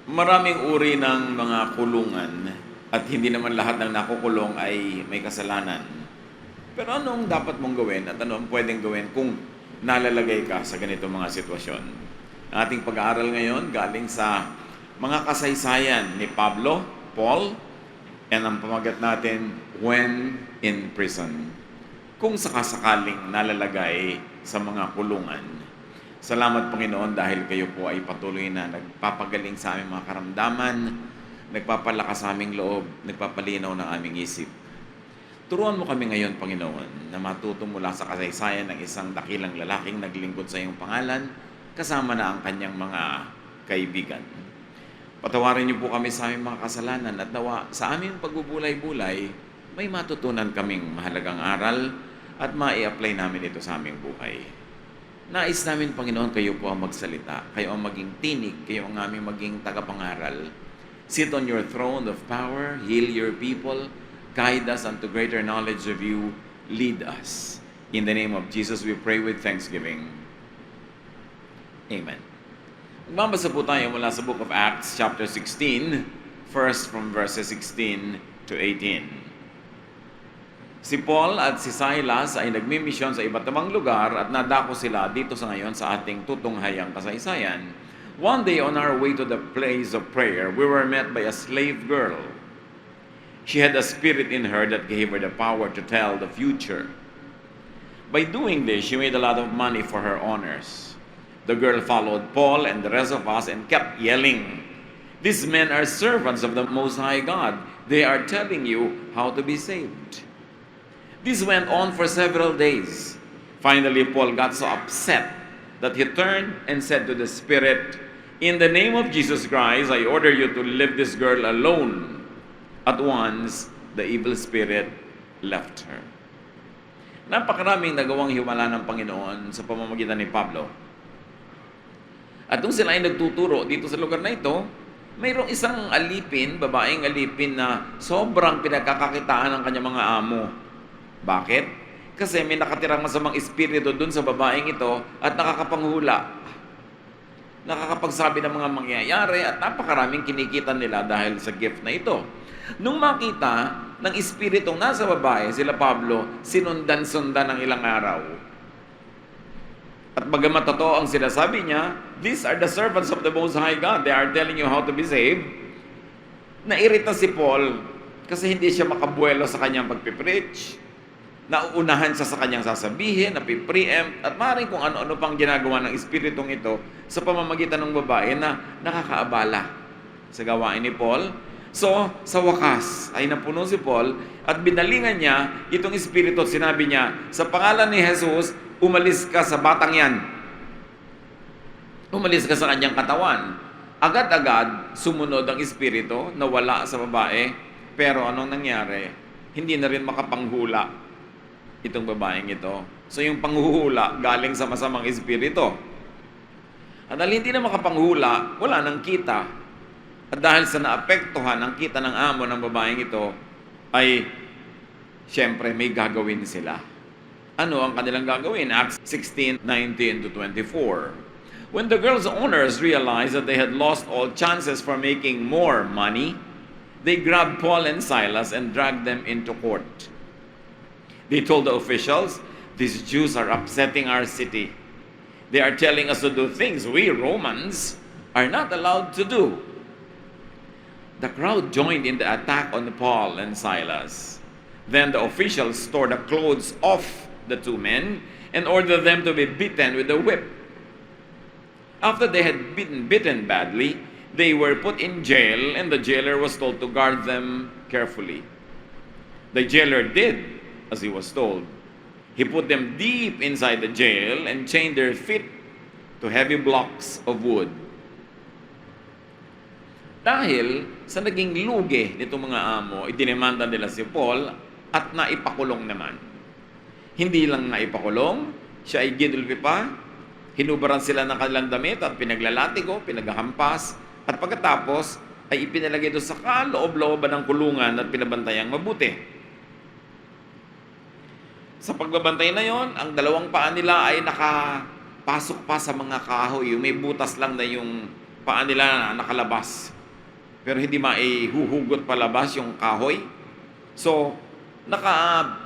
Maraming uri ng mga kulungan at hindi naman lahat ng nakukulong ay may kasalanan. Pero anong dapat mong gawin at ano ang pwedeng gawin kung nalalagay ka sa ganitong mga sitwasyon? Ang ating pag-aaral ngayon galing sa mga kasaysayan ni Paul, and ang pamagat natin, When in Prison. Kung sakasakaling nalalagay sa mga kulungan. Salamat Panginoon dahil kayo po ay patuloy na nagpapagaling sa aming mga karamdaman, nagpapalakas sa aming loob, nagpapalinaw ng aming isip. Turuan mo kami ngayon, Panginoon, na matuto mula sa kasaysayan ng isang dakilang lalaking naglingkod sa iyong pangalan, kasama na ang kanyang mga kaibigan. Patawarin niyo po kami sa aming mga kasalanan at nawa sa aming pagbubulay-bulay, may matutunan kaming mahalagang aral at mai-apply namin ito sa aming buhay. Nais namin, Panginoon, kayo po ang magsalita. Kayo ang maging tinig. Kayo ang aming maging tagapangaral. Sit on your throne of power. Heal your people. Guide us unto greater knowledge of you. Lead us. In the name of Jesus, we pray with thanksgiving. Amen. Magbabasa po tayo mula sa book of Acts, chapter 16, first from verses 16 to 18. Si Paul at si Silas ay nagmimisyon sa iba't ibang lugar at nadako sila dito sa ngayon sa ating tutunghayang kasaysayan. One day on our way to the place of prayer, we were met by a slave girl. She had a spirit in her that gave her the power to tell the future. By doing this, she made a lot of money for her owners. The girl followed Paul and the rest of us and kept yelling, "These men are servants of the Most High God. They are telling you how to be saved." This went on for several days. Finally, Paul got so upset that he turned and said to the spirit, "In the name of Jesus Christ, I order you to leave this girl alone." At once, the evil spirit left her. Napakaraming nagawang himala ng Panginoon sa pamamagitan ni Pablo. At nung sila ay nagtuturo dito sa lugar na ito, mayroong isang alipin, babaeng alipin na sobrang pinagkakakitaan ng kanyang mga amo. Bakit? Kasi may nakatirang masamang espiritu dun sa babaeng ito at nakakapanghula. Nakakapagsabi ng mga mangyayari at napakaraming kinikita nila dahil sa gift na ito. Nung makita ng espiritong nasa babae, sila Pablo, sinundan-sundan ng ilang araw. At bagamat totoo ang sinasabi niya, "These are the servants of the Most High God. They are telling you how to be saved." Nairita si Paul kasi hindi siya makabuelo sa kanyang pagpipreach. Nauunahan siya sa kanyang sasabihin, napipreempt, at maaaring kung ano-ano pang ginagawa ng espiritong ito sa pamamagitan ng babae na nakakaabala sa gawain ni Paul. So, sa wakas ay napuno si Paul at binalingan niya itong espiritu at sinabi niya, "Sa pangalan ni Jesus, umalis ka sa batang yan." Umalis ka sa kanyang katawan. Agad-agad sumunod ang espiritu, nawala sa babae, pero anong nangyari? Hindi na rin makapanghula itong babaeng ito. So yung panghuhula galing sa masamang espiritu. At dahil hindi na makapanghula, wala nang kita. At dahil sa naapektuhan ang kita ng amo ng babaeng ito, ay siyempre may gagawin sila. Ano ang kanilang gagawin? Acts 16:19 to 24. When the girl's owners realized that they had lost all chances for making more money, they grabbed Paul and Silas and dragged them into court. They told the officials, "These Jews are upsetting our city. They are telling us to do things we Romans are not allowed to do." The crowd joined in the attack on Paul and Silas. Then the officials tore the clothes off the two men and ordered them to be beaten with a whip. After they had been beaten badly, they were put in jail and the jailer was told to guard them carefully. The jailer did as he was told. He put them deep inside the jail and chained their feet to heavy blocks of wood. Dahil sa naging lugi nitong mga amo, idinemanda nila si Paul at naipakulong naman. Hindi lang naipakulong, siya ay ginulpi pa, hinubaran sila ng kanilang damit at pinaglalatigo, pinaghahampas, at pagkatapos ay ipinalagay doon sa kaloob-looban ng kulungan at pinabantayang mabuti. Sa pagbabantay na yon, ang dalawang paa nila ay nakapasok pa sa mga kahoy. May butas lang na yung paa nila na nakalabas pero hindi maihuhugot palabas yung kahoy. So, naka-prente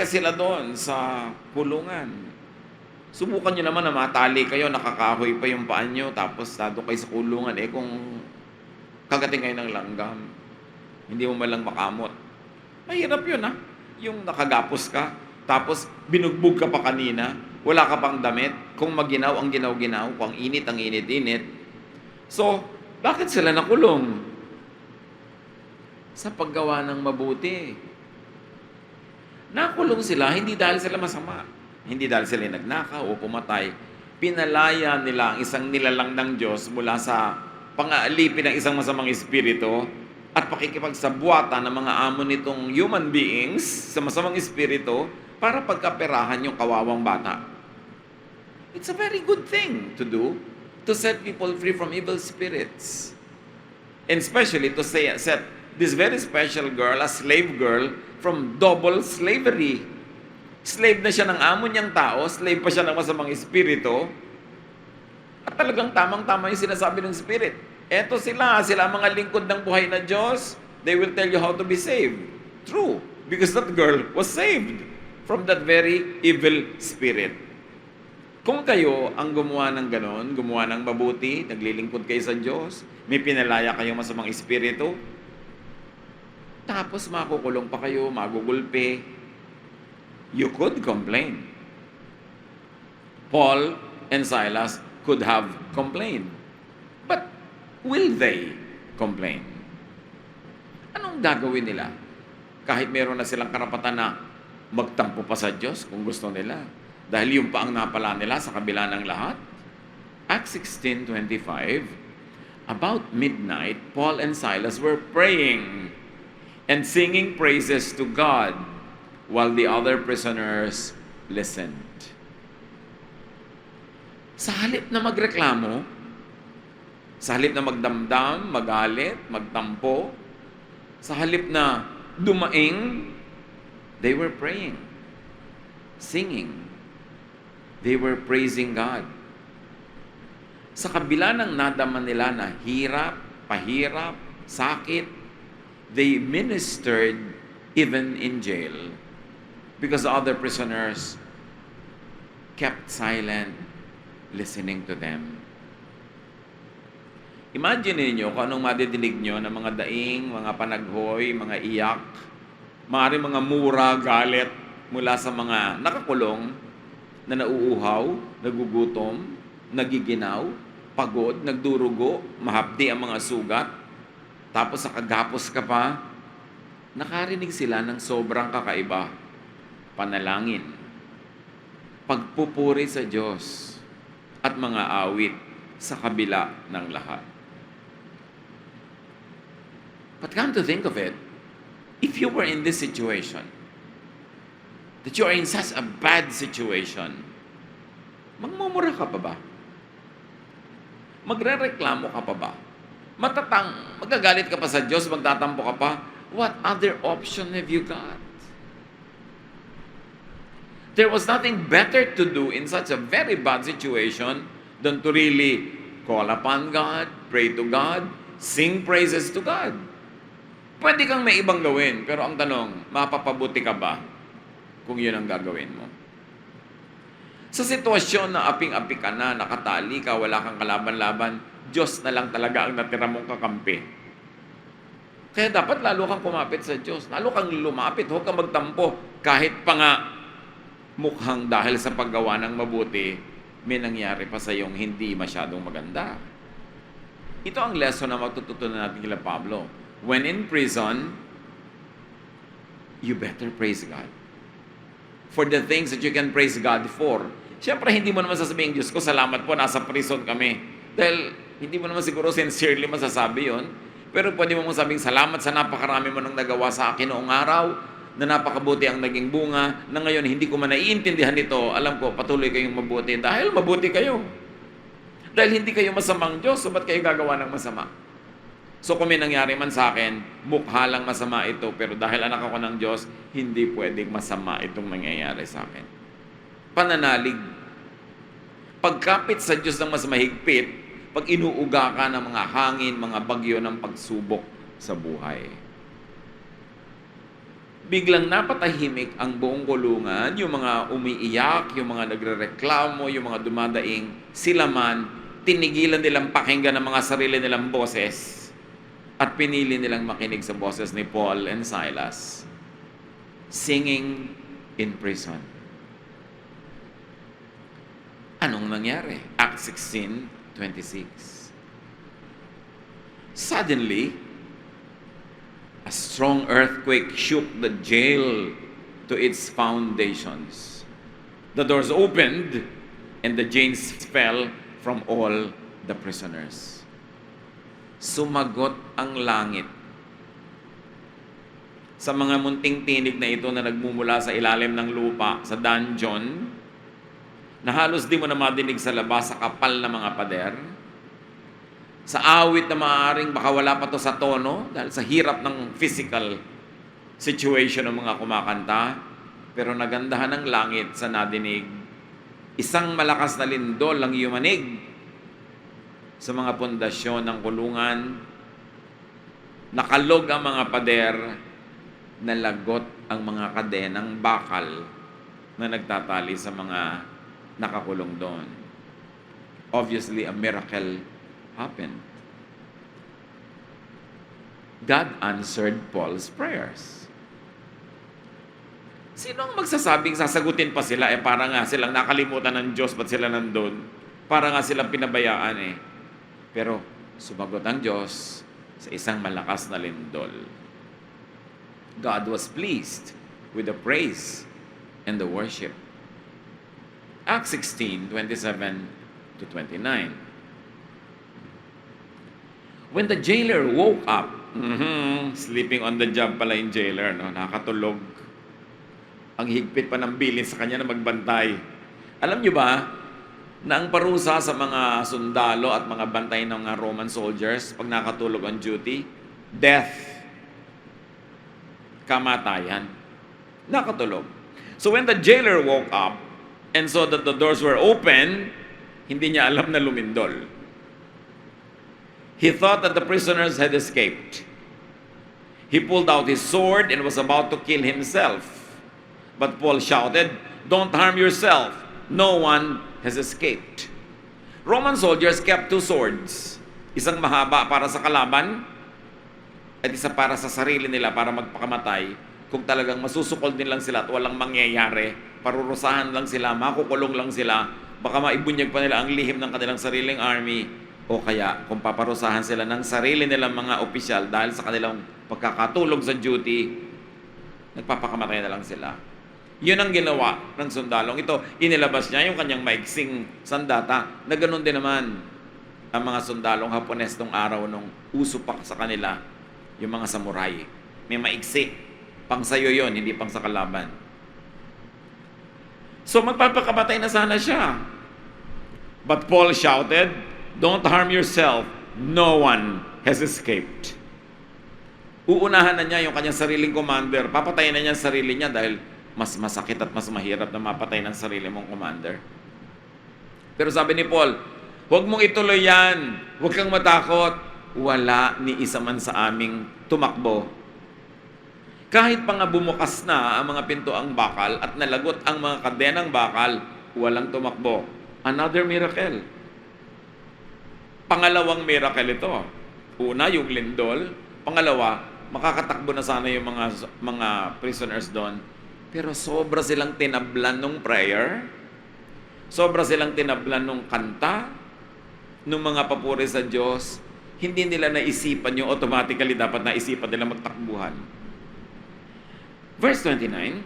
sila doon sa kulungan. Subukan nyo naman na matali kayo, nakakahoy pa yung paan nyo, tapos nado kayo sa kulungan. Kung kagating kayo ng langgam, hindi mo malang makamot. Mahirap yun, ha? Yung nakagapos ka, tapos binugbog ka pa kanina, wala ka pang damit, kung maginaw ang ginaw-ginaw, kung ang init ang init-init. So, bakit sila nakulong? Sa paggawa ng mabuti. Nakulong sila, hindi dahil sila masama. Hindi dahil sila nagnakaw o pumatay. Pinalaya nila ang isang nilalang ng Diyos mula sa pang-aalipin ng isang masamang espiritu at pakikipagsabuatan ng mga amo nitong human beings sa masamang espiritu para pagkaperahan yung kawawang bata. It's a very good thing to do, to set people free from evil spirits. And especially to set this very special girl, a slave girl, from double slavery. Slave na siya ng amo niyang tao, slave pa siya ng masamang espiritu, at talagang tamang-tama yung sinasabi ng spirit. Eto sila mga lingkod ng buhay na Diyos, they will tell you how to be saved. True, because that girl was saved from that very evil spirit. Kung kayo ang gumawa ng ganon, gumawa ng mabuti, naglilingkod kayo sa Diyos, may pinalaya kayong masamang espiritu, tapos makukulong pa kayo, magugulpe, you could complain. Paul and Silas could have complained. But will they complain? Anong gagawin nila? Kahit meron na silang karapatan na magtampo pa sa Diyos kung gusto nila. Dahil yung pa ang napala nila sa kabila ng lahat. Acts 16:25, about midnight, Paul and Silas were praying and singing praises to God while the other prisoners listened. Sa halip na magreklamo, sa halip na magdamdam, magalit, magtampo, sa halip na dumaing, they were praying, singing. They were praising God. Sa kabila ng nadama nila na hirap, pahirap, sakit, they ministered even in jail because the other prisoners kept silent, listening to them. Imagine niyo kung anong madidinig nyo ng mga daing, mga panaghoy, mga iyak, maaari mga mura, galit mula sa mga nakakulong na nauuhaw, nagugutom, nagiginaw, pagod, nagdurugo, mahapdi ang mga sugat, tapos nakagapos ka pa, nakarinig sila ng sobrang kakaiba, panalangin, pagpupuri sa Diyos, at mga awit sa kabila ng lahat. But come to think of it, if you were in this situation, that you are in such a bad situation, magmumura ka pa ba? Magrereklamo ka pa ba? Magagalit ka pa sa Diyos, magtatampo ka pa? What other option have you got? There was nothing better to do in such a very bad situation than to really call upon God, pray to God, sing praises to God. Pwede kang may ibang gawin, pero ang tanong, mapapabuti ka ba kung yun ang gagawin mo? Sa sitwasyon na aping-api ka na, nakatali ka, wala kang kalaban-laban, Diyos na lang talaga ang natira mong kakampi. Kaya dapat lalo kang kumapit sa Diyos. Lalo kang lumapit, huwag kang magtampo. Kahit pa nga mukhang dahil sa paggawa ng mabuti, may nangyari pa sa iyong hindi masyadong maganda. Ito ang lesson na matututunan natin kila Pablo. When in prison, you better praise God for the things that you can praise God for. Siyempre, hindi mo naman sasabihin, Diyos ko, salamat po, nasa prison kami. Dahil hindi mo naman siguro sincerely masasabi yon. Pero pwede mo mong sabing, salamat sa napakarami mo nang nagawa sa akin noong araw, na napakabuti ang naging bunga, na ngayon hindi ko man naiintindihan ito, alam ko, patuloy kayong mabuti dahil mabuti kayo. Dahil hindi kayo masamang Diyos, so ba't kayo gagawa ng masama? So kung may nangyari man sa akin, mukha lang masama ito, pero dahil anak ako ng Diyos, hindi pwedeng masama itong nangyayari sa akin. Pananalig. Pagkapit sa Diyos ng mas mahigpit, pag inuuga ka ng mga hangin, mga bagyo ng pagsubok sa buhay. Biglang napatahimik ang buong kulungan, yung mga umiiyak, yung mga nagrereklamo, yung mga dumadaing, sila man, tinigilan nilang pakinggan ang mga sarili nilang boses at pinili nilang makinig sa boses ni Paul and Silas, singing in prison. Anong nangyari? Acts 16:26. Suddenly, a strong earthquake shook the jail to its foundations. The doors opened, and the chains fell from all the prisoners. Sumagot ang langit. Sa mga munting tinig na ito na nagmumula sa ilalim ng lupa, sa dungeon, na halos di mo na madinig sa labas sa kapal na mga pader, sa awit na maaaring baka wala pa to sa tono dahil sa hirap ng physical situation ng mga kumakanta, pero nagandahan ng langit sa nadinig. Isang malakas na lindol ang yumanig sa mga pundasyon ng kulungan. Nakalog ang mga pader, nalagot ang mga kadenang bakal na nagtatali sa mga nakakulong doon. Obviously, a miracle happened. God answered Paul's prayers. Sino ang magsasabing sasagutin pa sila? Para nga silang nakalimutan ng Diyos, ba't sila nandun? Para nga silang pinabayaan Pero sumagot ang Diyos sa isang malakas na lindol. God was pleased with the praise and the worship. Acts 16:27-29. When the jailer woke up, sleeping on the job pala yung jailer, no? Nakatulog. Ang higpit pa ng bilin sa kanya na magbantay. Alam nyo ba, na ang parusa sa mga sundalo at mga bantay ng mga Roman soldiers, pag nakatulog on duty, death. Kamatayan. Nakatulog. So when the jailer woke up, and saw that the doors were open, hindi niya alam na lumindol. He thought that the prisoners had escaped. He pulled out his sword and was about to kill himself. But Paul shouted, "Don't harm yourself. No one has escaped." Roman soldiers kept two swords. Isang mahaba para sa kalaban at isa para sa sarili nila para magpakamatay. Kung talagang masusukol din lang sila at walang mangyayari, parurusahan lang sila, makukulong lang sila, baka maibunyag pa nila ang lihim ng kanilang sariling army. O kaya, kung paparusahan sila ng sarili nilang mga opisyal dahil sa kanilang pagkakatulog sa duty, nagpapakamatay na lang sila. Yun ang ginawa ng sundalong ito. Inilabas niya yung kanyang maiksing sandata na ganun din naman ang mga sundalong Hapones nung araw nung uso pa sa kanila, yung mga samurai. May maiksi. Pang sayo yun, hindi pang sa kalaban. So magpapakamatay na sana siya. But Paul shouted, "Don't harm yourself. No one has escaped." Uunahan na niya yung kanyang sariling commander. Papatayin na niya ang sarili niya dahil mas masakit at mas mahirap na mapatay ng sarili mong commander. Pero sabi ni Paul, huwag mong ituloy yan. Huwag kang matakot. Wala ni isa man sa aming tumakbo. Kahit pa nga bumukas na ang mga pintuang bakal at nalagot ang mga kadenang bakal, walang tumakbo. Another miracle. Pangalawang miracle ito. Una, yung lindol. Pangalawa, makakatakbo na sana yung mga prisoners doon. Pero sobra silang tinablan ng prayer. Sobra silang tinablan ng kanta, ng mga papuri sa Diyos. Hindi nila naisipan yung automatically dapat naisipan nila magtakbuhan. Verse 29,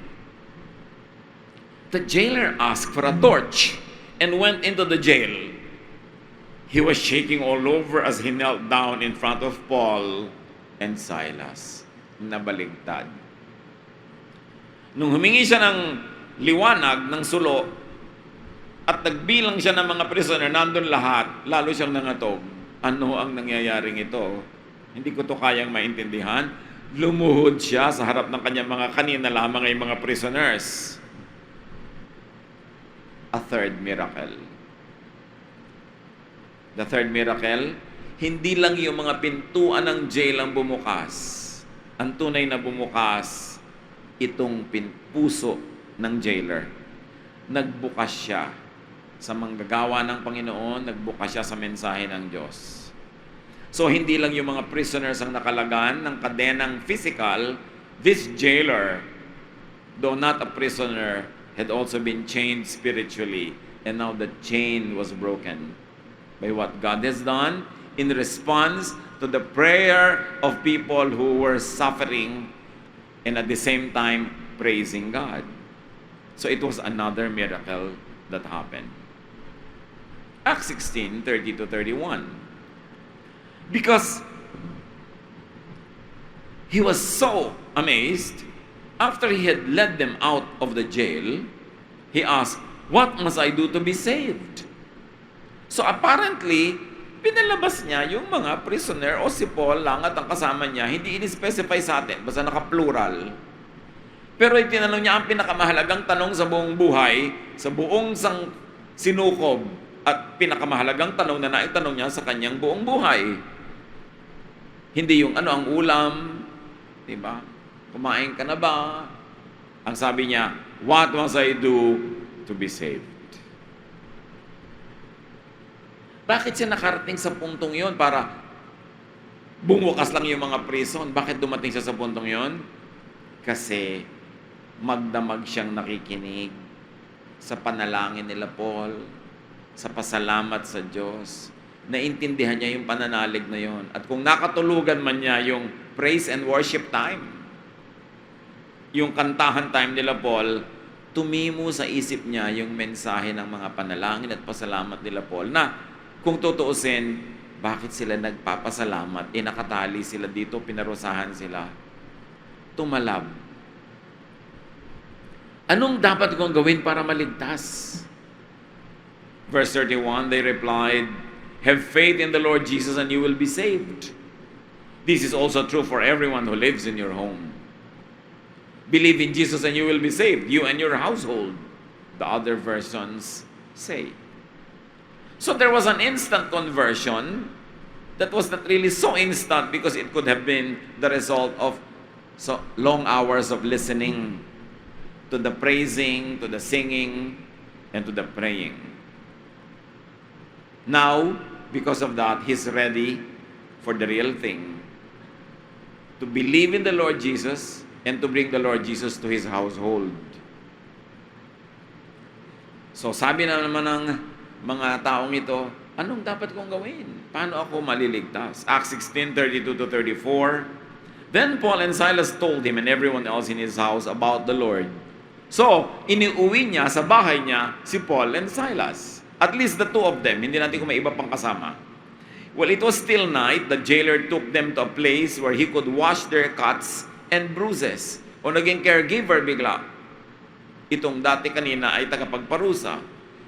the jailer asked for a torch and went into the jail. He was shaking all over as he knelt down in front of Paul and Silas. Nabaligtad. Nung humingi siya ng liwanag, ng sulo, at nagbilang siya ng mga prisoner, nandun lahat, lalo siyang nangatog. Ano ang nangyayaring ito? Hindi ko to kayang maintindihan. Lumuhod siya sa harap ng kanyang mga kanina lamang ay mga prisoners. A third miracle. The third miracle, hindi lang yung mga pintuan ng jail ang bumukas. Ang tunay na bumukas, itong puso ng jailer. Nagbukas siya sa manggagawa ng Panginoon, nagbukas siya sa mensahe ng Diyos. So, hindi lang yung mga prisoners ang nakalagan ng kadenang physical, this jailer, though not a prisoner, had also been chained spiritually. And now the chain was broken by what God has done in response to the prayer of people who were suffering and at the same time praising God. So it was another miracle that happened. Acts 16, 30 to 31. Because he was so amazed, after he had led them out of the jail, he asked, "What must I do to be saved?" So apparently, pinalabas niya yung mga prisoner o si Paul lang at ang kasama niya, hindi in-specify sa atin, basta naka-plural. Pero itinanong niya ang pinakamahalagang tanong sa buong buhay, sa buong sinukob, at pinakamahalagang tanong na naitanong niya sa kanyang buong buhay. Hindi yung ano ang ulam, di ba? Kumain ka na ba? Ang sabi niya, "What must I do to be saved?" Bakit siya nakarating sa puntong yon para bumukas lang yung mga prison? Bakit dumating siya sa puntong yon? Kasi magdamag siyang nakikinig sa panalangin nila Paul, sa pasalamat sa Diyos. Naintindihan niya yung pananalig na yon. At kung nakatulugan man niya yung praise and worship time, yung kantahan time nila Paul, tumimo sa isip niya yung mensahe ng mga panalangin at pasalamat nila Paul na kung tutuusin, bakit sila nagpapasalamat? Nakatali sila dito, pinarusahan sila. Tumalab. Anong dapat kong gawin para maligtas? Verse 31, they replied, "Have faith in the Lord Jesus and you will be saved. This is also true for everyone who lives in your home. Believe in Jesus and you will be saved, you and your household," the other versions say. So there was an instant conversion that was not really so instant because it could have been the result of so long hours of listening to the praising, to the singing, and to the praying. Now, because of that, he's ready for the real thing. To believe in the Lord Jesus and to bring the Lord Jesus to his household. So sabi na naman ng mga taong ito, anong dapat kong gawin? Paano ako maliligtas? Acts 16, 32 to 34. Then Paul and Silas told him and everyone else in his house about the Lord. So, iniuwi niya sa bahay niya si Paul and Silas. At least the two of them. Hindi natin kung may iba pang kasama. Well, it was still night. The jailer took them to a place where he could wash their cuts and bruises. O naging caregiver bigla. Itong dati kanina ay tagapagparusa.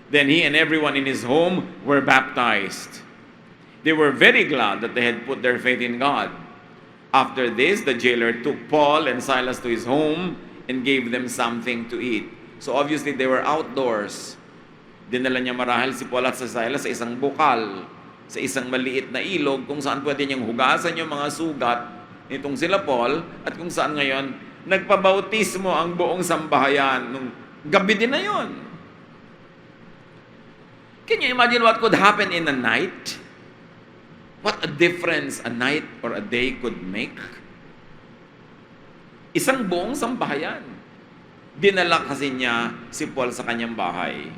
Then he and everyone in his home were baptized. They were very glad that they had put their faith in God. After this, the jailer took Paul and Silas to his home and gave them something to eat. So obviously, they were outdoors. Dinala niya marahil si Paul at si Silas sa isang bukal, sa isang maliit na ilog, kung saan pwede niyang hugasan yung mga sugat nitong sila Paul, at kung saan ngayon, nagpabautismo ang buong sambahayan nung gabi din na yon. Can you imagine what could happen in a night? What a difference a night or a day could make? Isang buong sambahayan. Dinala kasi niya si Paul sa kanyang bahay.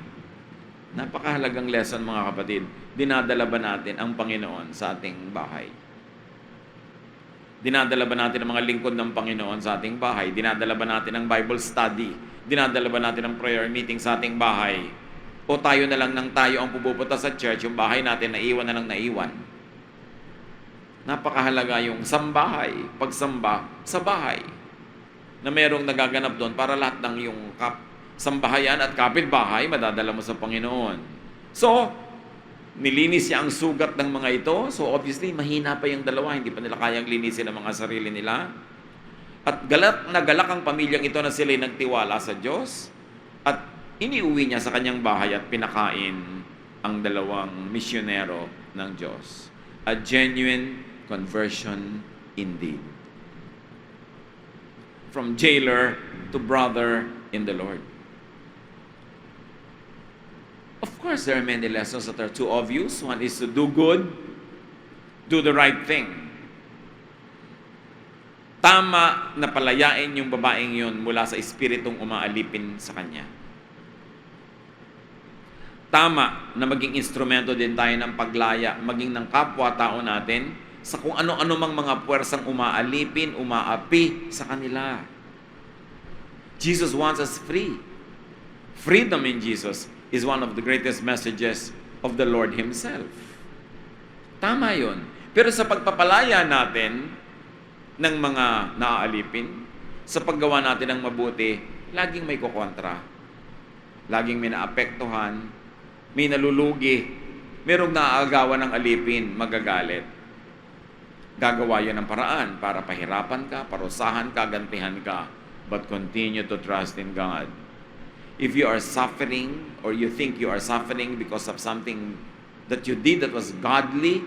Napakahalagang lesson mga kapatid. Dinadala ba natin ang Panginoon sa ating bahay? Dinadala ba natin ang mga lingkod ng Panginoon sa ating bahay? Dinadala ba natin ang Bible study? Dinadala ba natin ang prayer meeting sa ating bahay? O tayo na lang ng tayo ang pupupunta sa church, yung bahay natin naiwan na lang naiwan? Napakahalaga yung sambahay, pagsamba sa bahay, na merong nagaganap doon para lahat ng yung sambahayan at kapitbahay madadala mo sa Panginoon. So, nilinis niya ang sugat ng mga ito. So, obviously, mahina pa yung dalawa. Hindi pa nila kayang linisin ang mga sarili nila. At galak na galak ang pamilyang ito na sila'y nagtiwala sa Diyos. At iniuwi niya sa kanyang bahay at pinakain ang dalawang misyonero ng Diyos. A genuine conversion indeed. From jailer to brother in the Lord. Of course, there are many lessons that are too obvious. One is to do good, do the right thing. Tama na palayain yung babaeng yun mula sa espiritong umaalipin sa kanya. Tama na maging instrumento din tayo ng paglaya, maging ng kapwa-tao natin sa kung ano-ano mang mga puwersang umaalipin, umaapi sa kanila. Jesus wants us free. Freedom in Jesus is one of the greatest messages of the Lord Himself. Tama yun. Pero sa pagpapalaya natin ng mga naaalipin, sa paggawa natin ng mabuti, laging may kukontra. Laging may naapektuhan, may nalulugi, merong naaagawan ng alipin, magagalit. Gagawa yun ng paraan para pahirapan ka, parusahan ka, gantihan ka, but continue to trust in God. If you are suffering or you think you are suffering because of something that you did that was godly,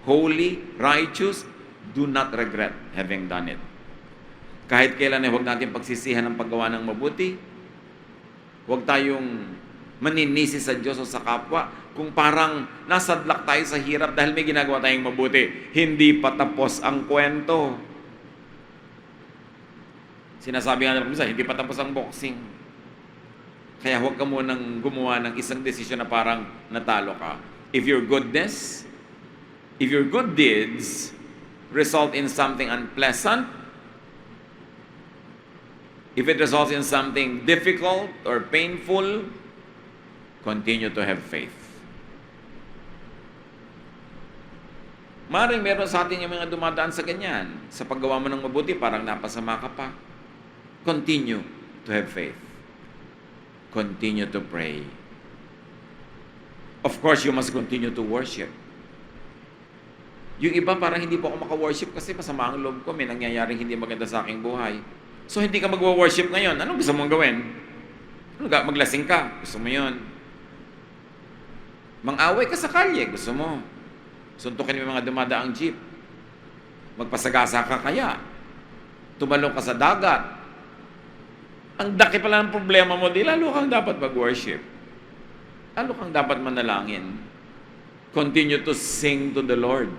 holy, righteous, do not regret having done it. Kahit kailan ay huwag natin pagsisihan ng paggawa ng mabuti. Huwag tayong maninisi sa Diyos o sa kapwa kung parang nasadlak tayo sa hirap dahil may ginagawa tayong mabuti. Hindi pa tapos ang kwento. Sinasabi nga nila minsan, hindi pa tapos ang boxing. Kaya huwag ka munang gumawa ng isang desisyon na parang natalo ka. If your good deeds result in something unpleasant, if it results in something difficult or painful, continue to have faith. Maring meron sa atin yung mga dumadaan sa ganyan. Sa paggawa mo ng mabuti, parang napasama ka pa. Continue to have faith. Continue to pray. Of course, you must continue to worship. Yung iba parang hindi po ako maka-worship kasi masama ang loob ko, may nangyayaring hindi maganda sa aking buhay. So hindi ka magwa-worship ngayon. Anong gusto mong gawin? Maglasing ka. Gusto mo yun. Mang-away ka sa kalye. Gusto mo. Suntukin mo yung mga dumadaang jeep. Magpasagasa ka kaya. Tumalong ka sa dagat. Ang daki pala ng problema mo, di lalo kang dapat mag-worship. Lalo kang dapat manalangin. Continue to sing to the Lord.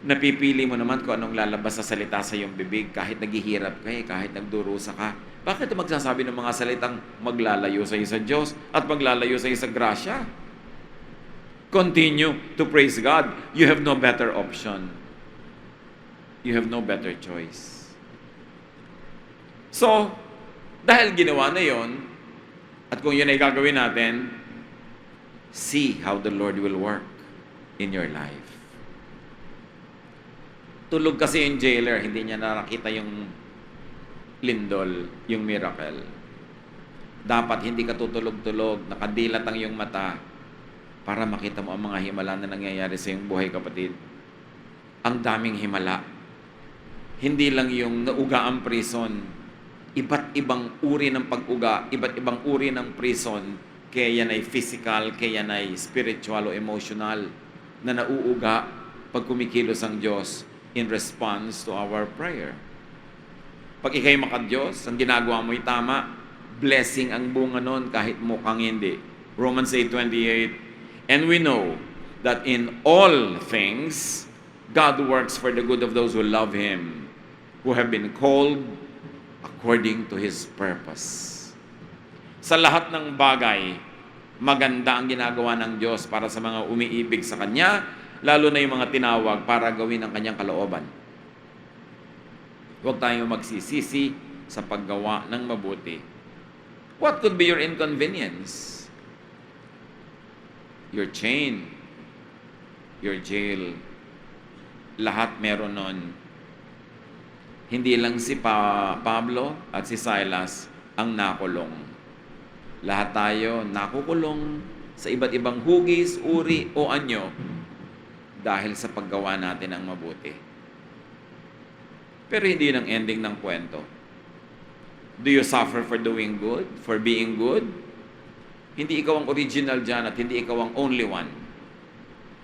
Napipili mo naman kung anong lalabas sa salita sa iyong bibig kahit naghihirap ka kahit nagdurusa ka. Bakit magsasabi ng mga salitang maglalayo sa iyo sa Diyos at maglalayo sa iyo sa grasya? Continue to praise God. You have no better option. You have no better choice. So, dahil ginawa na yon, at kung yun ay gagawin natin, see how the Lord will work in your life. Tulog kasi yung jailer, hindi niya nakita yung lindol, yung miracle. Dapat hindi ka tutulog-tulog, nakadilat ang iyong mata para makita mo ang mga himala na nangyayari sa iyong buhay, kapatid. Ang daming himala. Hindi lang yung nauga ang prison. Iba't ibang uri ng pag-uga, iba't ibang uri ng prison, kaya yan ay physical, kaya yan ay spiritual o emotional, na nauuga pag kumikilos ang Diyos in response to our prayer. Pag ikay makadiyos, ang ginagawa mo'y tama, blessing ang bunga nun kahit mukhang hindi. Romans 8:28, and we know that in all things, God works for the good of those who love Him, who have been called according to His purpose. Sa lahat ng bagay, maganda ang ginagawa ng Diyos para sa mga umiibig sa Kanya, lalo na yung mga tinawag para gawin ang Kanyang kalooban. Huwag tayong magsisisi sa paggawa ng mabuti. What could be your inconvenience? Your chain, your jail, lahat meron nun. Hindi lang si Pablo at si Silas ang nakulong. Lahat tayo nakukulong sa iba't ibang hugis, uri o anyo dahil sa paggawa natin ng mabuti. Pero hindi yun ang ending ng kwento. Do you suffer for doing good? For being good? Hindi ikaw ang original dyan at hindi ikaw ang only one.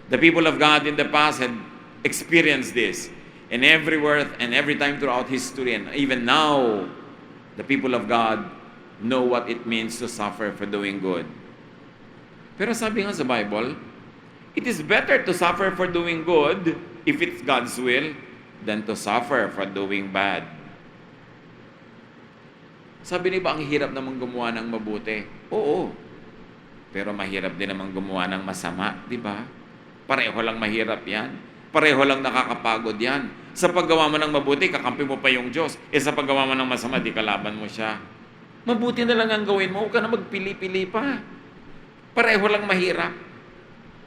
The people of God in the past had experienced this. And everywhere and every time throughout history, and even now, the people of God know what it means to suffer for doing good. Pero sabi nga sa Bible, it is better to suffer for doing good, if it's God's will, than to suffer for doing bad. Sabi niyo ba, ang hirap namang gumawa ng mabuti? Oo. Pero mahirap din namang gumawa ng masama, di ba? Pareho lang mahirap yan. Pareho lang nakakapagod yan. Sa paggawa mo ng mabuti, kakampi mo pa yung Diyos. Sa paggawa mo ng masama, di kalaban mo siya. Mabuti na lang ang gawin mo. Huwag ka na magpili-pili pa. Pareho lang mahirap.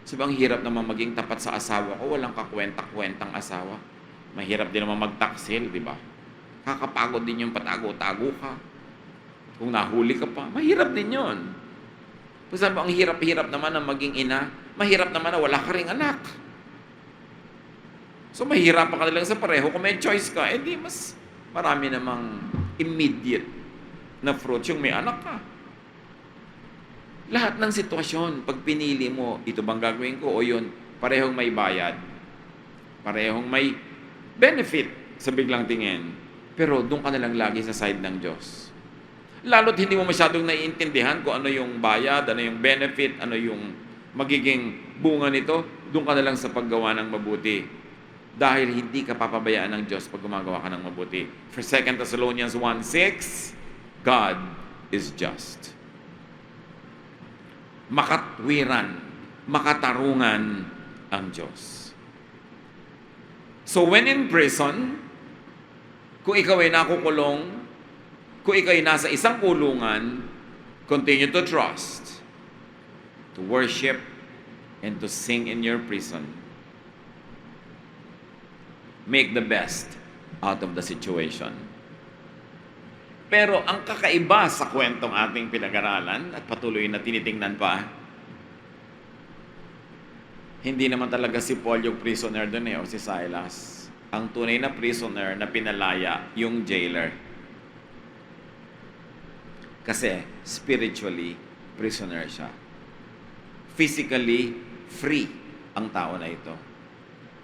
Sabi, ang hirap naman maging tapat sa asawa ko. Walang kakwenta-kwentang asawa. Mahirap din naman magtaksil, di ba? Kakapagod din yung patago-tago ka. Kung nahuli ka pa, mahirap din yun. Sabi, ang hirap-hirap naman ang maging ina. Mahirap naman na wala ka ring anak. So, mahirapan ka na lang sa pareho. Kung may choice ka, di mas marami namang immediate na fruits yung may anak ka. Lahat ng sitwasyon, pag pinili mo, ito bang gagawin ko o yun, parehong may bayad. Parehong may benefit sa biglang tingin. Pero doon ka na lang lagi sa side ng Diyos. Lalo't hindi mo masyadong naiintindihan kung ano yung bayad, ano yung benefit, ano yung magiging bunga nito, doon ka na lang sa paggawa ng mabuti. Dahil hindi ka papabayaan ng Diyos pag gumagawa ka ng mabuti. For 2 Thessalonians 1:6, God is just. Makatwiran, makatarungan ang Diyos. So when in prison, kung ikaw ay nakukulong, kung ikaw ay nasa isang kulungan, continue to trust, to worship, and to sing in your prison. Make the best out of the situation. Pero ang kakaiba sa kwentong ating pinag-aralan at patuloy na tinitingnan pa, hindi naman talaga si Paul yung prisoner doon o si Silas. Ang tunay na prisoner na pinalaya, yung jailer. Kasi spiritually, prisoner siya. Physically, free ang tao na ito.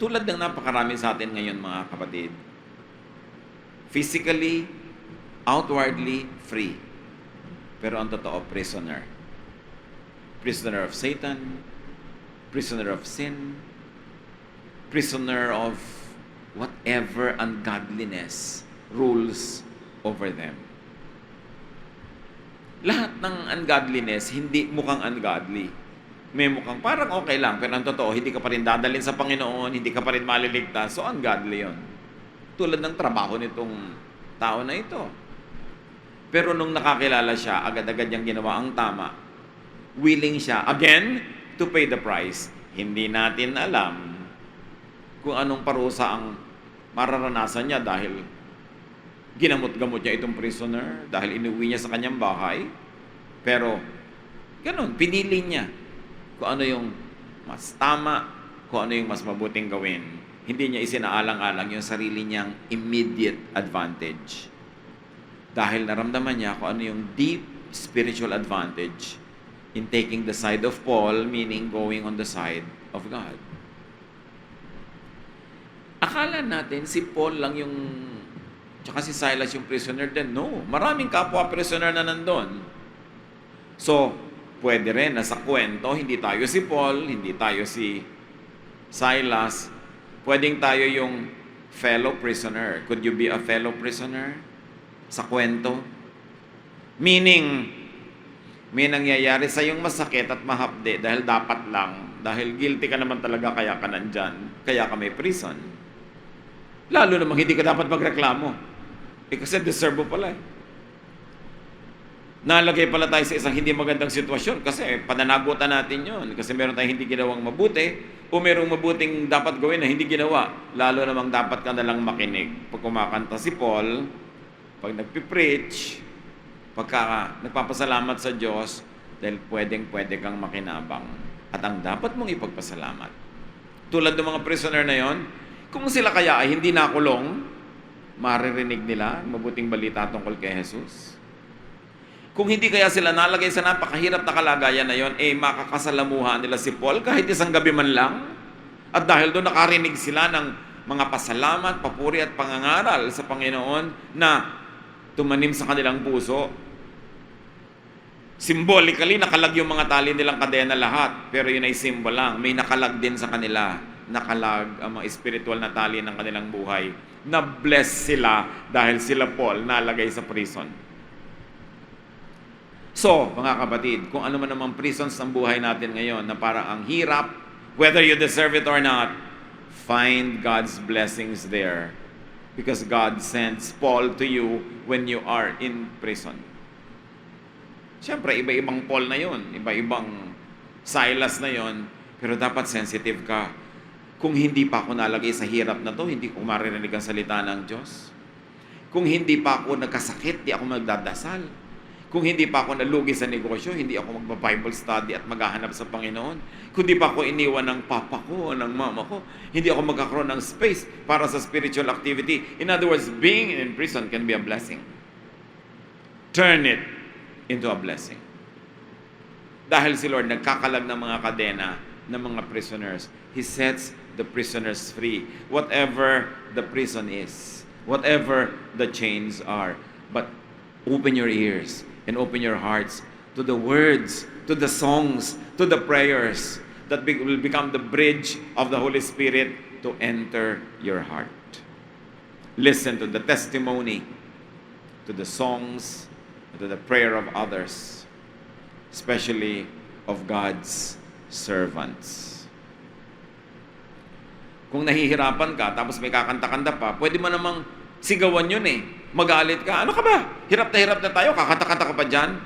Tulad ng napakarami sa atin ngayon, mga kapatid. Physically, outwardly, free. Pero ang totoo, prisoner. Prisoner of Satan, prisoner of sin, prisoner of whatever ungodliness rules over them. Lahat ng ungodliness, hindi mukhang ungodly. May mukhang parang okay lang, pero ang totoo, hindi ka pa rin dadalhin sa Panginoon, hindi ka pa rin maliligtas, so ungodly yun. Tulad ng trabaho nitong tao na ito. Pero nung nakakilala siya, agad-agad niyang ginawa ang tama. Willing siya, again, to pay the price. Hindi natin alam kung anong parusa ang mararanasan niya dahil ginamot-gamot niya itong prisoner, dahil inuwi niya sa kanyang bahay. Pero, ganun, pinili niya kung ano yung mas tama, kung ano yung mas mabuting gawin. Hindi niya isinaalang-alang yung sarili niyang immediate advantage. Dahil naramdaman niya kung ano yung deep spiritual advantage in taking the side of Paul, meaning going on the side of God. Akala natin si Paul lang yung, tsaka si Silas yung prisoner din. No, maraming kapwa prisoner na nandun. So, pwede rin na sa kwento, hindi tayo si Paul, hindi tayo si Silas. Pwedeng tayo yung fellow prisoner. Could you be a fellow prisoner sa kwento? Meaning, may nangyayari sa yung masakit at mahapde dahil dapat lang, dahil guilty ka naman talaga kaya ka nandyan, kaya ka may prison. Lalo namang hindi ka dapat magreklamo. Kasi deserve mo pala eh. Nalagay pala tayo sa isang hindi magandang sitwasyon kasi pananagutan natin yon. Kasi meron tayong hindi ginawang mabuti o merong mabuting dapat gawin na hindi ginawa. Lalo namang dapat ka nalang makinig. Pag kumakanta si Paul, pag nagpipreach, pagka nagpapasalamat sa Diyos, dahil pwedeng-pwede kang makinabang. At ang dapat mong ipagpasalamat. Tulad ng mga prisoner na yon, kung sila kaya ay hindi nakulong, maririnig nila mabuting balita tungkol kay Jesus. Kung hindi kaya sila nalagay sa napakahirap na kalagayan na yon, makakasalamuha nila si Paul kahit isang gabi man lang. At dahil doon nakarinig sila ng mga pasalamat, papuri at pangangaral sa Panginoon na tumanim sa kanilang puso. Symbolically, nakalag yung mga tali nilang kadena lahat. Pero yun ay symbol lang. May nakalag din sa kanila. Nakalag ang mga spiritual na tali ng kanilang buhay. Na-bless sila dahil sila Paul nalagay sa prison. So, mga kapatid, kung ano man namang prisons ng buhay natin ngayon na parang ang hirap, whether you deserve it or not, find God's blessings there. Because God sends Paul to you when you are in prison. Siyempre, iba-ibang Paul na yon, iba-ibang Silas na yon, pero dapat sensitive ka. Kung hindi pa ako nalagay sa hirap na to, hindi ko maririnig ang salita ng Diyos. Kung hindi pa ako nagkasakit, di ako magdadasal. Kung hindi pa ako nalugi sa negosyo, hindi ako magba-Bible study at maghahanap sa Panginoon. Kung hindi pa ako iniwan ng papa ko o ng mama ko, hindi ako magkakaroon ng space para sa spiritual activity. In other words, being in prison can be a blessing. Turn it into a blessing. Dahil si Lord nagkakalag ng mga kadena ng mga prisoners. He sets the prisoners free. Whatever the prison is, whatever the chains are. But open your ears and open your hearts to the words, to the songs, to the prayers that will become the bridge of the Holy Spirit to enter your heart. Listen to the testimony, to the songs, to the prayer of others, especially of God's servants. Kung nahihirapan ka, tapos may kakanta-kanta pa, pwede mo namang sigawan yun eh. Magalit ka. Ano ka ba? Hirap na tayo, kakanta-kanta ka pa dyan.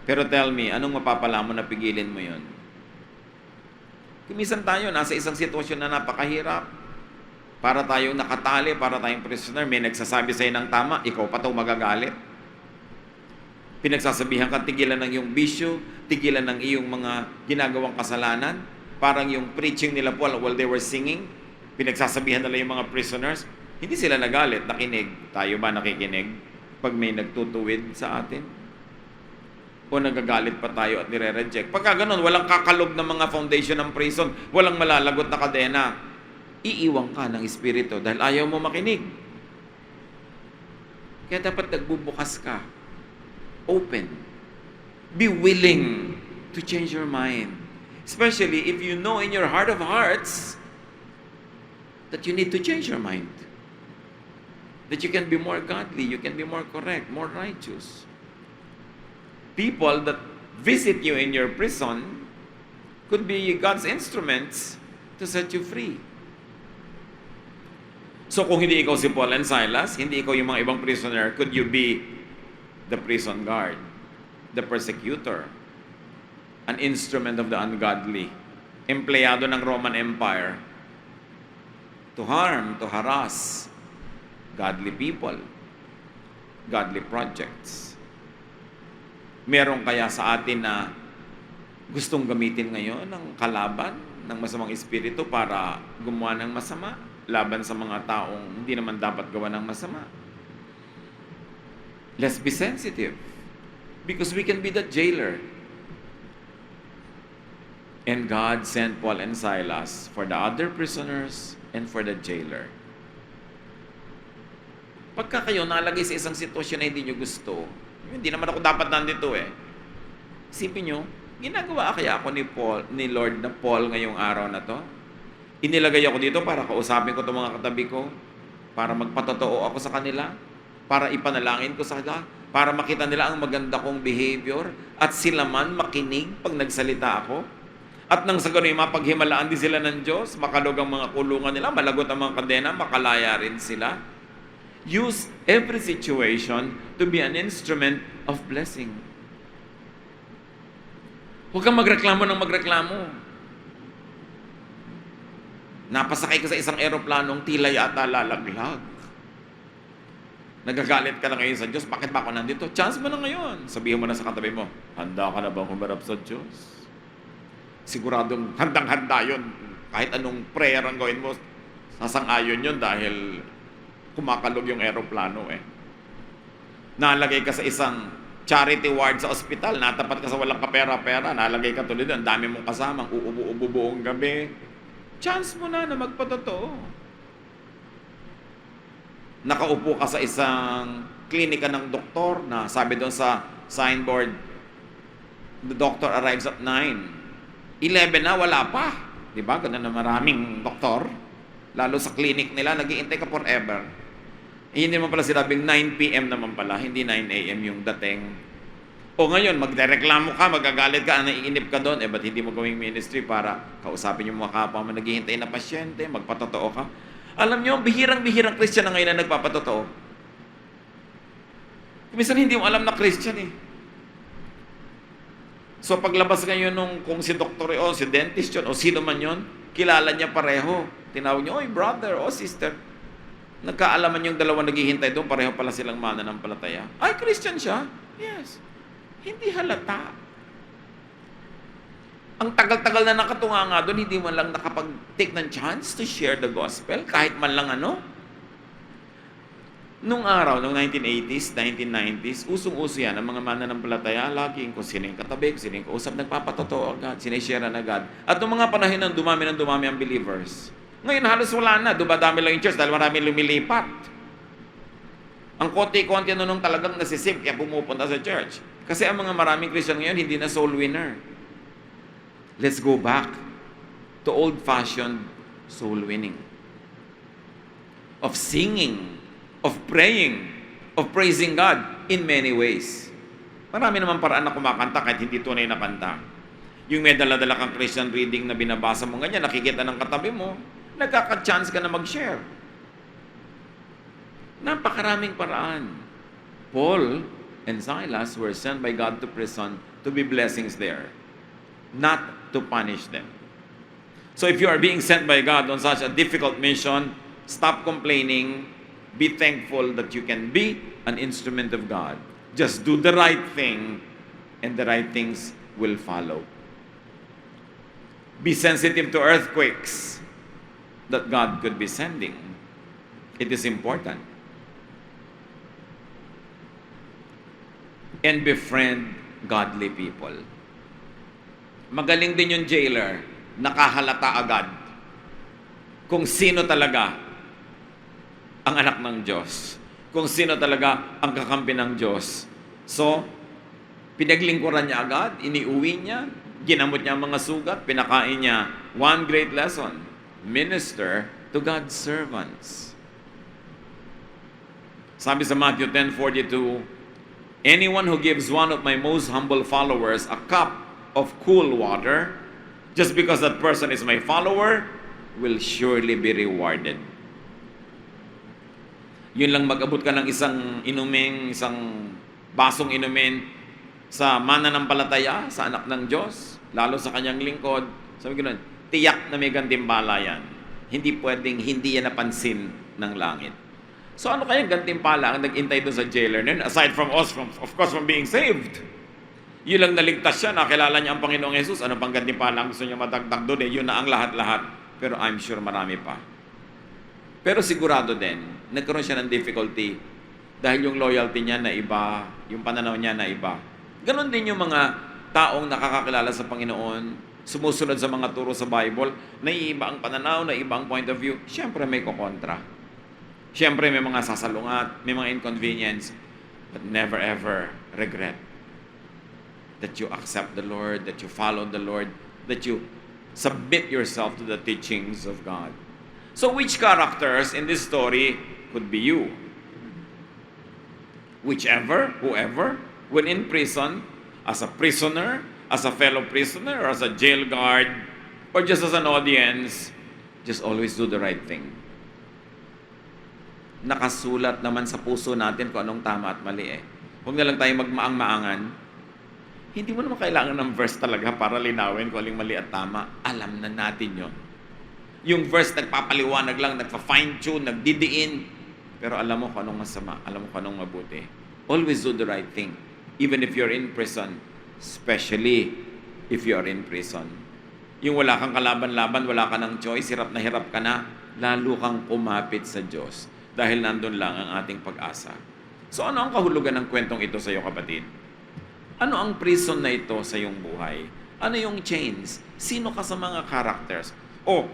Pero tell me, anong mapapala mo na pigilin mo yun? Kumisan tayo, nasa isang sitwasyon na napakahirap. Para tayong nakatali, para tayong prisoner, may nagsasabi sa'yo ng tama, ikaw pa ito magagalit. Pinagsasabihan ka, tigilan ng iyong bisyo, tigilan ng iyong mga ginagawang kasalanan. Parang yung preaching nila Paul while they were singing, pinagsasabihan nila yung mga prisoners, hindi sila nagalit, nakinig. Tayo ba nakikinig pag may nagtutuwid sa atin? O nagagalit pa tayo at nire-reject? Pagka ganun, walang kakalog ng mga foundation ng prison, walang malalagot na kadena, iiwang ka ng espiritu dahil ayaw mo makinig. Kaya dapat nagbubukas ka. Open. Be willing to change your mind. Especially if you know in your heart of hearts that you need to change your mind. That you can be more godly, you can be more correct, more righteous. People that visit you in your prison could be God's instruments to set you free. So kung hindi ikaw si Paul and Silas, hindi ikaw yung mga ibang prisoner, could you be the prison guard, the persecutor, an instrument of the ungodly, empleyado ng Roman Empire to harm, to harass godly people, godly projects. Meron kaya sa atin na gustong gamitin ngayon ng kalaban, ng masamang espiritu para gumawa ng masama, laban sa mga taong hindi naman dapat gawa ng masama? Let's be sensitive because we can be the jailer. And God sent Paul and Silas for the other prisoners and for the jailer. Pagka kayo nalagay sa isang sitwasyon na hindi nyo gusto, hindi naman ako dapat nandito eh. Isipin nyo, ginagawa kaya ako ni Lord na Paul ngayong araw na to? Inilagay ako dito para kausapin ko itong mga katabi ko, para magpatotoo ako sa kanila, para ipanalangin ko sa kanila, para makita nila ang maganda kong behavior, at sila man makinig pag nagsalita ako. At nang sa gano'n, mapaghimalaan din sila ng Diyos, makalog ang mga kulungan nila, malagot ang mga kadena, makalaya rin sila. Use every situation to be an instrument of blessing. Huwag kang magreklamo ng magreklamo. Napasakay ka sa isang eroplanong tila yata lalaglag. Nagagalit ka na ngayon sa Diyos, bakit ba ako nandito? Chance mo na ngayon. Sabihin mo na sa katabi mo, handa ka na bang humarap sa Diyos? Siguradong handang-handa yun. Kahit anong prayer ang gawin mo, sasang-ayon yun dahil kumakalog yung eroplano eh. Nalagay ka sa isang charity ward sa ospital, natapat ka sa walang kapera-pera, nalagay ka tuloy doon, ang dami mong kasamang, uubo-ubo buong gabi. Chance mo na magpatotoo. Nakaupo ka sa isang klinika ng doktor na sabi doon sa signboard, the doctor arrives at 9. 11 na, wala pa. Diba? Ganun na maraming doktor. Lalo sa clinic nila, nag-iintay ka forever. Hindi naman pala sinabing 9 p.m. naman pala, hindi 9 a.m. yung dating. O ngayon, magdereklamo ka, magagalit ka, naiinip ka doon, ba't hindi mo gawing ministry para kausapin yung mga kapwa mo naghihintay na pasyente, magpatotoo ka? Alam nyo, bihirang-bihirang Christian na ngayon na nagpapatotoo. Minsan hindi mo alam na Christian eh. So paglabas ngayon nung kung si doktor o si dentist yun o sino man yun, kilala niya pareho. Tinawag niya, oy brother o sister. Nagkaalaman yung dalawa naghihintay doon, pareho pala silang mananampalataya. Ay, Christian siya? Yes. Hindi halata. Ang tagal-tagal na nakatunga nga doon, hindi man lang nakapag-take ng chance to share the gospel, kahit man lang ano. Nung araw, noong 1980s, 1990s, usong-uso yan, ang mga mananampalataya, laging kung sino yung katabi, kung sino yung kausap, nagpapatotoo agad, sinishare agad. At noong mga panahon ng dumami ang believers. Ngayon, halos wala na, dumadami lang yung church dahil marami lumilipat. Ang konti-konti nung talagang nasisip, kaya pumupunta sa church. Kasi ang mga maraming Christian ngayon, hindi na soul winner. Let's go back to old-fashioned soul winning. Of singing, of praying, of praising God in many ways. Marami naman paraan na kumakanta kahit hindi tunay na kanta. Yung may dala-dala kang Christian reading na binabasa mo ganyan, nakikita ng katabi mo, nagkaka-chance ka na mag-share. Napakaraming paraan. Paul and Silas were sent by God to prison to be blessings there, not to punish them. So if you are being sent by God on such a difficult mission, stop complaining. Be thankful that you can be an instrument of God. Just do the right thing, and the right things will follow. Be sensitive to earthquakes that God could be sending. It is important. And befriend godly people. Magaling din yung jailer, nakahalata agad kung sino talaga ang anak ng Diyos. Kung sino talaga ang kakampi ng Diyos. So, pinaglingkuran niya agad, iniuwi niya, ginamot niya ang mga sugat, pinakain niya. One great lesson, minister to God's servants. Sabi sa Matthew 10:42, anyone who gives one of my most humble followers a cup of cool water, just because that person is my follower, will surely be rewarded. Yun lang mag-abot ka ng isang basong inumin sa mananampalataya, sa anak ng Diyos, lalo sa kanyang lingkod. Sabi ko nun, tiyak na may gantimpala yan. Hindi pwedeng hindi yan napansin ng langit. So ano kaya gantimpala ang nag-intay doon sa jailer nun? Aside from us, of course, from being saved. Yun lang naligtas siya, nakilala niya ang Panginoong Jesus. Ano pang gantimpala ang gusto niya madagdag doon? Yun na ang lahat-lahat. Pero I'm sure marami pa. Pero sigurado din, nagkaroon siya ng difficulty dahil yung loyalty niya na iba, yung pananaw niya na iba. Ganon din yung mga taong nakakakilala sa Panginoon, sumusunod sa mga turo sa Bible, naiiba ang pananaw, naiiba ang point of view, siyempre may kukontra. Siyempre may mga sasalungat, may mga inconvenience, but never ever regret that you accept the Lord, that you follow the Lord, that you submit yourself to the teachings of God. So which characters in this story could be you? Whoever, when in prison, as a prisoner, as a fellow prisoner, or as a jail guard, or just as an audience, just always do the right thing. Nakasulat naman sa puso natin kung anong tama at mali eh. Huwag na lang tayo magmaang-maangan. Hindi mo naman kailangan ng verse talaga para linawin kung aling mali at tama. Alam na natin yun. Yung verse nagpapaliwanag lang, nagpa-fine-tune, nagdidiin. Pero alam mo kung anong masama, alam mo kung anong mabuti. Always do the right thing. Even if you're in prison. Especially if you're in prison. Yung wala kang kalaban-laban, wala ka ng choice, hirap ka na, lalo kang kumapit sa Diyos. Dahil nandun lang ang ating pag-asa. So ano ang kahulugan ng kwentong ito sa iyo, kapatid? Ano ang prison na ito sa iyong buhay? Ano yung chains? Sino ka sa mga characters? O,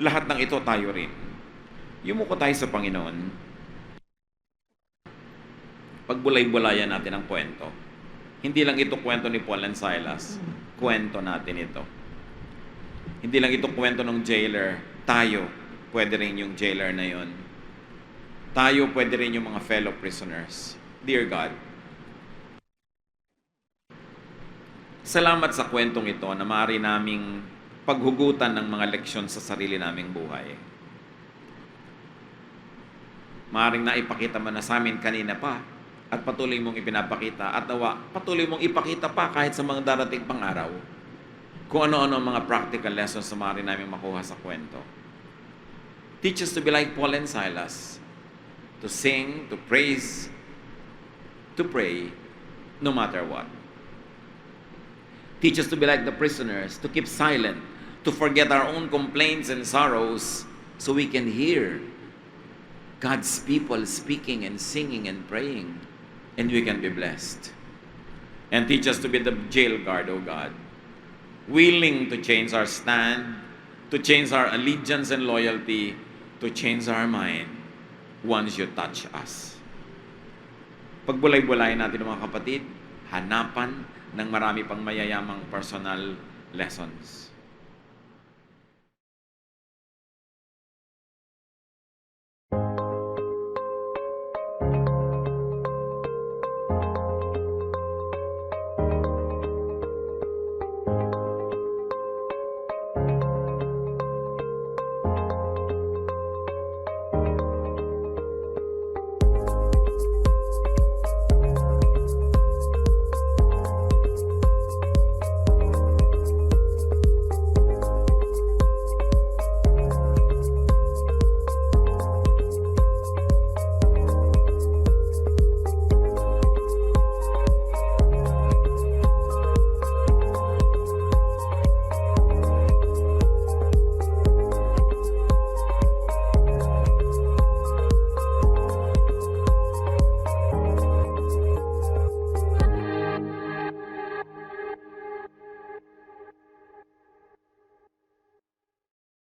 lahat ng ito tayo rin. Yumuko tayo sa Panginoon. Pagbulay-bulayan natin ang kwento. Hindi lang ito kwento ni Paul and Silas. Kwento natin ito. Hindi lang ito kwento ng jailer. Tayo, pwede rin yung jailer na yon. Tayo, pwede rin yung mga fellow prisoners. Dear God, salamat sa kwentong ito na maaari naming paghugutan ng mga leksyon sa sarili naming buhay. Maaring naipakita mo na sa amin kanina pa at patuloy mong ipinapakita at nawa, patuloy mong ipakita pa kahit sa mga darating pang araw kung ano-ano ang mga practical lessons na maaari namin makuha sa kwento. Teach us to be like Paul and Silas, to sing, to praise, to pray, no matter what. Teach us to be like the prisoners, to keep silent, to forget our own complaints and sorrows so we can hear God's people speaking and singing and praying, and we can be blessed. And teach us to be the jail guard, O God, willing to change our stand, to change our allegiance and loyalty, to change our mind once you touch us. Pagbulay-bulayan natin mga kapatid, hanapan ng marami pang mayayamang personal lessons.